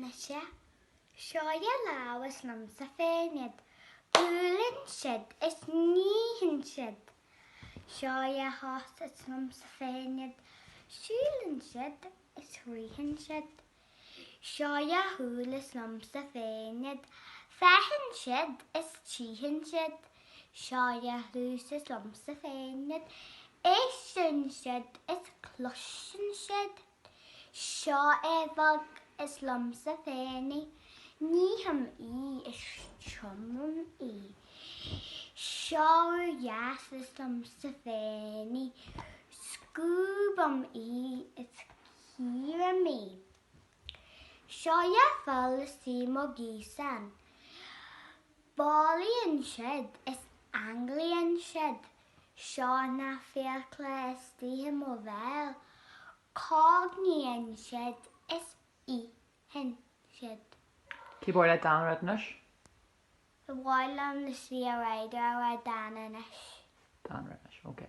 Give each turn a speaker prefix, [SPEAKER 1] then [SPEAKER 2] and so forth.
[SPEAKER 1] Nisha. Shoya lawas nam sa féinid. Búlin siad is níhan siad. Shoya hos is nam sa féinid. Siúlin siad is rihan siad. Shoya húl is nam sa féinid. Fehan siad is tíhan siad. Shoya hús is nam sa féinid. Éisian siad is clushin siad. Seo éfog is lum sa féinid. Níham is chumum Seo jas is lum sa féinid. Scúbam is círam Shoya fell is mo gísan. Bolian shed is Anglian shed. Seo na féalcla is tíham o bhel. Cognian shed is hen shed.
[SPEAKER 2] Keyboard at down rednish.
[SPEAKER 1] The while on the sea rider or dananesh.
[SPEAKER 2] Down rednish, okay.